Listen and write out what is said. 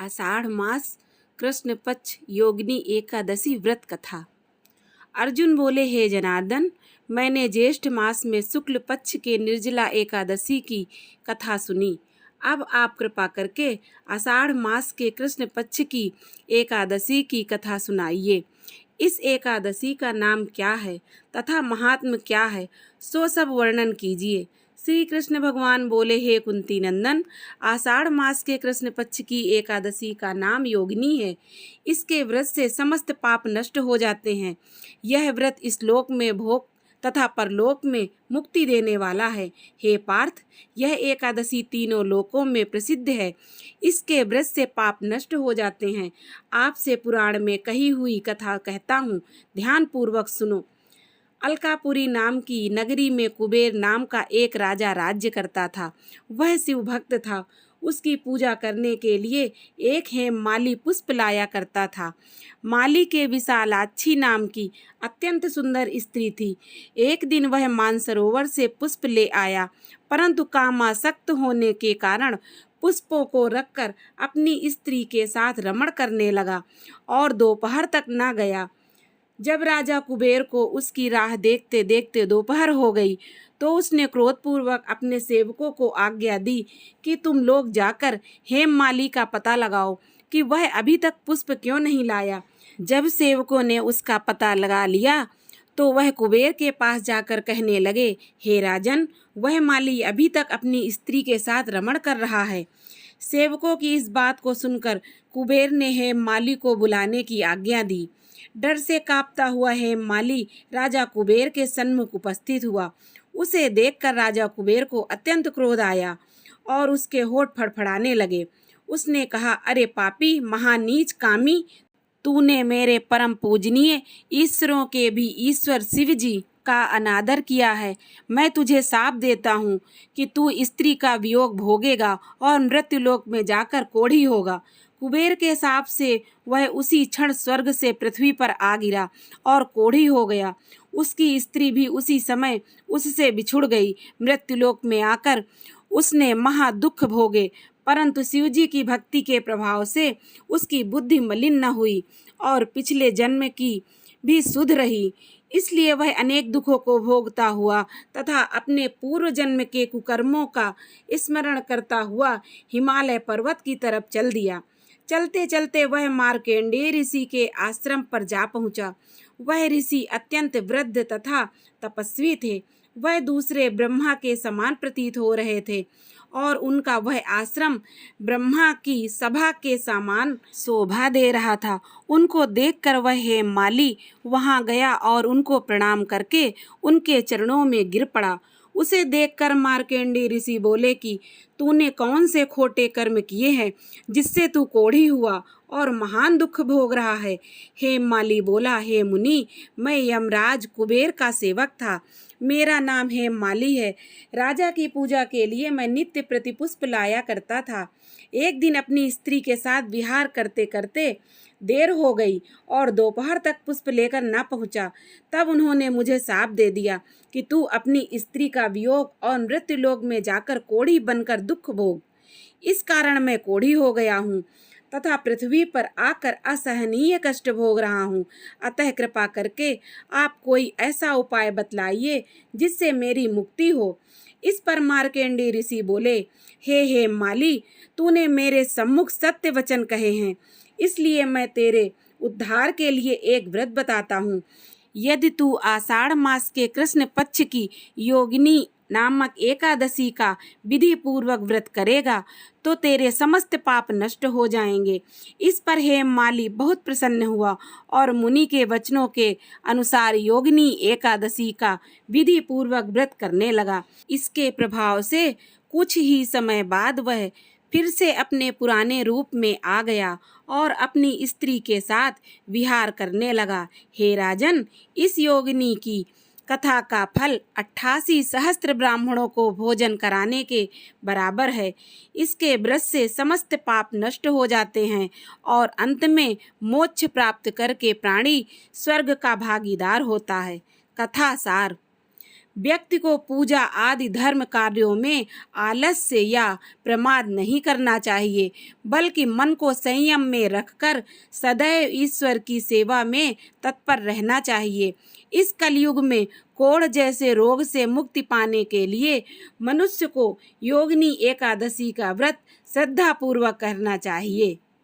आषाढ़ मास कृष्ण पक्ष योगिनी एकादशी व्रत कथा। अर्जुन बोले, हे जनार्दन, मैंने ज्येष्ठ मास में शुक्ल पक्ष के निर्जला एकादशी की कथा सुनी। अब आप कृपा करके आषाढ़ मास के कृष्ण पक्ष की एकादशी की कथा सुनाइए। इस एकादशी का नाम क्या है तथा महात्म क्या है, सो सब वर्णन कीजिए। श्री कृष्ण भगवान बोले, हे कुंती नंदन, आषाढ़ मास के कृष्ण पक्ष की एकादशी का नाम योगिनी है। इसके व्रत से समस्त पाप नष्ट हो जाते हैं। यह व्रत इस लोक में भोग तथा परलोक में मुक्ति देने वाला है। हे पार्थ, यह एकादशी तीनों लोकों में प्रसिद्ध है। इसके व्रत से पाप नष्ट हो जाते हैं। आपसे पुराण में कही हुई कथा कहता हूँ, ध्यान पूर्वक सुनो। अलकापुरी नाम की नगरी में कुबेर नाम का एक राजा राज्य करता था। वह शिव भक्त था। उसकी पूजा करने के लिए एक हेममाली पुष्प लाया करता था। माली के विशालाक्षी नाम की अत्यंत सुंदर स्त्री थी। एक दिन वह मानसरोवर से पुष्प ले आया, परंतु कामासक्त होने के कारण पुष्पों को रखकर अपनी स्त्री के साथ रमण करने लगा और दोपहर तक न गया। जब राजा कुबेर को उसकी राह देखते देखते दोपहर हो गई, तो उसने क्रोधपूर्वक अपने सेवकों को आज्ञा दी कि तुम लोग जाकर हेममाली का पता लगाओ कि वह अभी तक पुष्प क्यों नहीं लाया। जब सेवकों ने उसका पता लगा लिया, तो वह कुबेर के पास जाकर कहने लगे, हे राजन, वह माली अभी तक अपनी स्त्री के साथ रमण कर रहा है। सेवकों की इस बात को सुनकर कुबेर ने हेममाली को बुलाने की आज्ञा दी। डर से कांपता हुआ हेममाली राजा कुबेर के सन्मुख उपस्थित हुआ। उसे देखकर राजा कुबेर को अत्यंत क्रोध आया और उसके होठ फड़फड़ाने लगे। उसने कहा, अरे पापी, महानीच कामी, तूने मेरे परम पूजनीय ईश्वरों के भी ईश्वर शिव जी का अनादर किया है। मैं तुझे शाप देता हूँ कि तू स्त्री का वियोग भोगेगा और मृत्युलोक में जाकर कोढ़ी होगा। कुबेर के शाप से वह उसी क्षण स्वर्ग से पृथ्वी पर आ गिरा और कोढ़ी हो गया। उसकी स्त्री भी उसी समय उससे बिछुड़ गई। मृत्युलोक में आकर उसने महा दुख भोगे, परंतु शिवजी की भक्ति के प्रभाव से उसकी बुद्धि मलिन न हुई और पिछले जन्म की भी शुद्ध रही। इसलिए वह अनेक दुखों को भोगता हुआ तथा अपने पूर्व जन्म के कुकर्मों का स्मरण करता हुआ हिमालय पर्वत की तरफ चल दिया। चलते चलते वह मार्कंडेय ऋषि के आश्रम पर जा पहुंचा। वह ऋषि अत्यंत वृद्ध तथा तपस्वी थे। वह दूसरे ब्रह्मा के समान प्रतीत हो रहे थे और उनका वह आश्रम ब्रह्मा की सभा के समान शोभा दे रहा था। उनको देखकर वह हेममाली वहां गया और उनको प्रणाम करके उनके चरणों में गिर पड़ा। उसे देखकर मार्कंडेय ऋषि बोले कि तूने कौन से खोटे कर्म किए हैं जिससे तू कोढ़ी हुआ और महान दुख भोग रहा है। हेममाली बोला, हे मुनि, मैं यमराज कुबेर का सेवक था। मेरा नाम हेममाली है। राजा की पूजा के लिए मैं नित्य प्रतिपुष्प लाया करता था। एक दिन अपनी स्त्री के साथ विहार करते करते देर हो गई और दोपहर तक पुष्प लेकर न पहुंचा। तब उन्होंने मुझे शाप दे दिया कि तू अपनी स्त्री का वियोग और मृत्युलोक में जाकर कोढ़ी बनकर दुख भोग। इस कारण मैं कोढ़ी हो गया हूँ तथा पृथ्वी पर आकर असहनीय कष्ट भोग रहा हूँ। अतः कृपा करके आप कोई ऐसा उपाय बतलाइए जिससे मेरी मुक्ति हो। इस पर मार्कंडेय ऋषि बोले, हे हेममाली, तूने मेरे सम्मुख सत्य वचन कहे हैं, इसलिए मैं तेरे उद्धार के लिए एक व्रत बताता हूँ। यदि तू आषाढ़ मास के कृष्ण पक्ष की योगिनी नामक एकादशी का विधि पूर्वक व्रत करेगा तो तेरे समस्त पाप नष्ट हो जाएंगे। इस पर हेममाली बहुत प्रसन्न हुआ और मुनि के वचनों के अनुसार योगिनी एकादशी का विधि पूर्वक व्रत करने लगा। इसके प्रभाव से कुछ ही समय बाद वह फिर से अपने पुराने रूप में आ गया और अपनी स्त्री के साथ विहार करने लगा। हे राजन, इस योगिनी की कथा का फल 88 सहस्त्र ब्राह्मणों को भोजन कराने के बराबर है। इसके व्रत से समस्त पाप नष्ट हो जाते हैं और अंत में मोक्ष प्राप्त करके प्राणी स्वर्ग का भागीदार होता है। कथा सार, व्यक्ति को पूजा आदि धर्म कार्यों में आलस्य या प्रमाद नहीं करना चाहिए, बल्कि मन को संयम में रखकर सदैव ईश्वर की सेवा में तत्पर रहना चाहिए। इस कलयुग में कोढ़ जैसे रोग से मुक्ति पाने के लिए मनुष्य को योगिनी एकादशी का व्रत श्रद्धापूर्वक करना चाहिए।